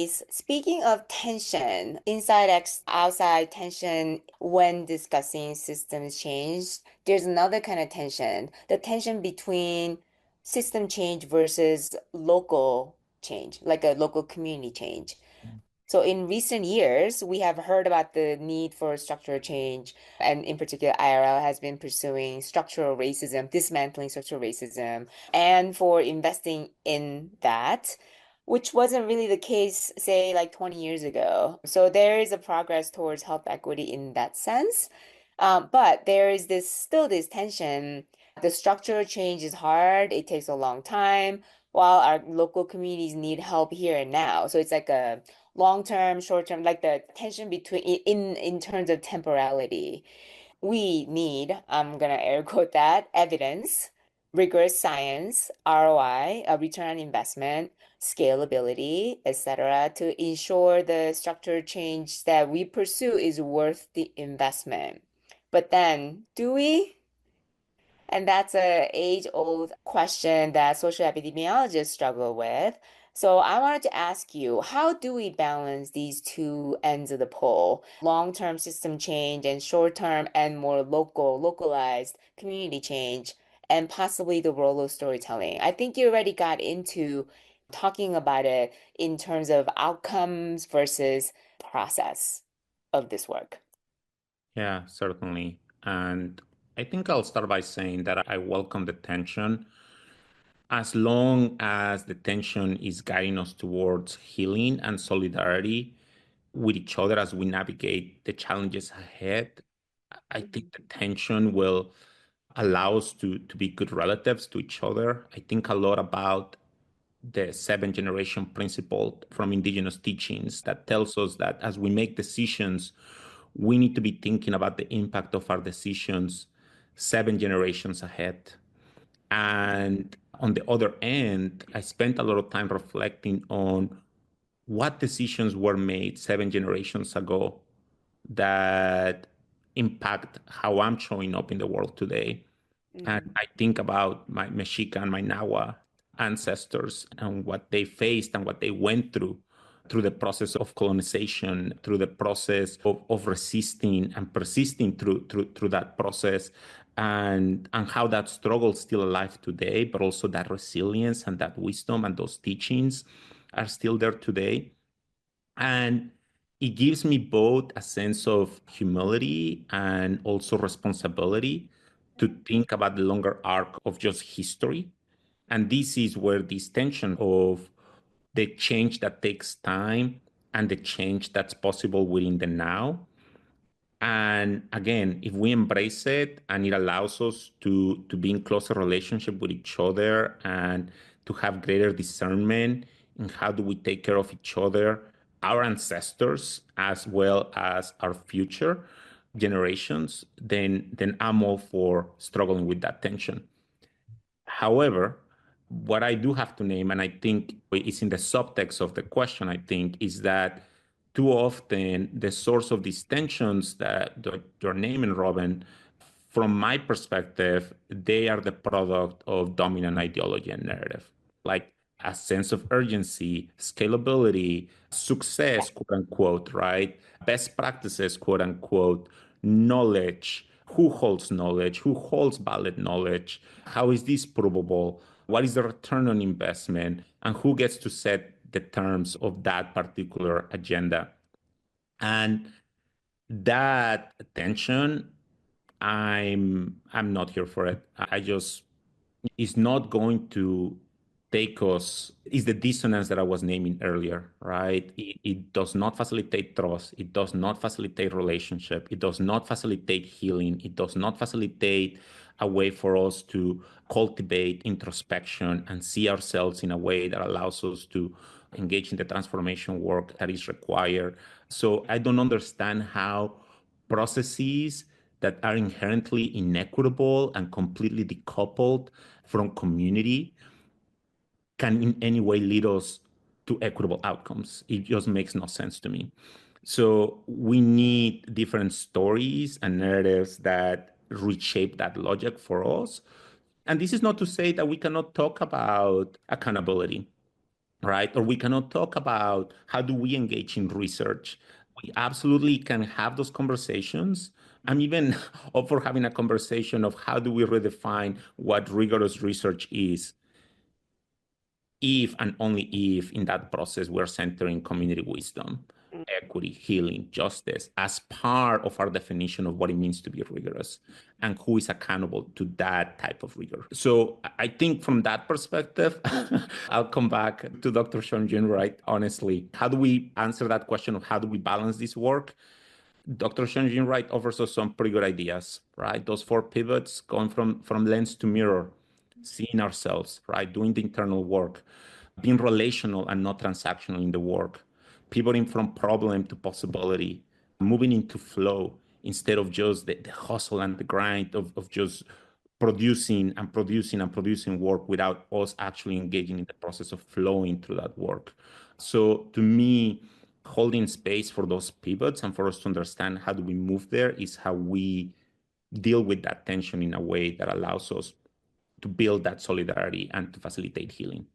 Speaking of tension, inside outside tension when discussing systems change, there's another kind of tension, the tension between system change versus local change, like a local community change. So in recent years, we have heard about the need for structural change, and in particular, IRL has been pursuing structural racism, dismantling structural racism, and for investing in that, which wasn't really the case, say, like 20 years ago. So there is a progress towards health equity in that sense. But there is still this tension. The structural change is hard, it takes a long time, while our local communities need help here and now. So it's like a long term, short term, like the tension between in terms of temporality. We need, I'm gonna air quote that, evidence, rigorous science, ROI, a return on investment, scalability, etc., to ensure the structural change that we pursue is worth the investment. But then, do we? And that's a age-old question that social epidemiologists struggle with. So I wanted to ask you, how do we balance these two ends of the pole, long-term system change and short-term and more localized community change, and possibly the role of storytelling? I think you already got into talking about it in terms of outcomes versus process of this work. Yeah, certainly. And I think I'll start by saying that I welcome the tension as long as the tension is guiding us towards healing and solidarity with each other as we navigate the challenges ahead. I think the tension will allow us to be good relatives to each other. I think a lot about the seven generation principle from indigenous teachings that tells us that as we make decisions, we need to be thinking about the impact of our decisions seven generations ahead. And on the other end, I spent a lot of time reflecting on what decisions were made seven generations ago that impact how I'm showing up in the world today. And Mm, I think about my Mexica and my Nahua ancestors and what they faced and what they went through the process of colonization, through the process of resisting and persisting through that process, and how that struggle is still alive today, but also that resilience and that wisdom and those teachings are still there today. And it gives me both a sense of humility and also responsibility to think about the longer arc of just history. And this is where this tension of the change that takes time and the change that's possible within the now. And again, if we embrace it and it allows us to be in closer relationship with each other and to have greater discernment in how do we take care of each other, our ancestors, as well as our future generations, then I'm all for struggling with that tension. However, what I do have to name, and I think is in the subtext of the question, I think, is that too often the source of these tensions that you're naming, Robin, from my perspective, they are the product of dominant ideology and narrative, like a sense of urgency, scalability, success, quote unquote, right? Best practices, quote unquote, knowledge. Who holds valid knowledge? How is this provable? What is the return on investment? And who gets to set the terms of that particular agenda? And that tension, I'm not here for it. I just is not going to take us is the dissonance that I was naming earlier, right? It does not facilitate trust. It does not facilitate relationship. It does not facilitate healing. It does not facilitate a way for us to cultivate introspection and see ourselves in a way that allows us to engage in the transformation work that is required. So I don't understand how processes that are inherently inequitable and completely decoupled from community can in any way lead us to equitable outcomes. It just makes no sense to me. So we need different stories and narratives that reshape that logic for us. And this is not to say that we cannot talk about accountability. right? Or we cannot talk about how do we engage in research. We absolutely can have those conversations. I'm even up for having a conversation of how do we redefine what rigorous research is, if and only if in that process we're centering community wisdom, equity, healing, justice as part of our definition of what it means to be rigorous and who is accountable to that type of rigor. So I think from that perspective, I'll come back to Dr. Sean Jun, right? Honestly, how do we answer that question of how do we balance this work? Dr. Shanjin Wright offers us some pretty good ideas, right? Those four pivots going from lens to mirror, seeing ourselves, right? Doing the internal work, being relational and not transactional in the work, pivoting from problem to possibility, moving into flow instead of just the hustle and the grind of just producing and producing and producing work without us actually engaging in the process of flowing through that work. So to me, holding space for those pivots and for us to understand how do we move there is how we deal with that tension in a way that allows us to build that solidarity and to facilitate healing.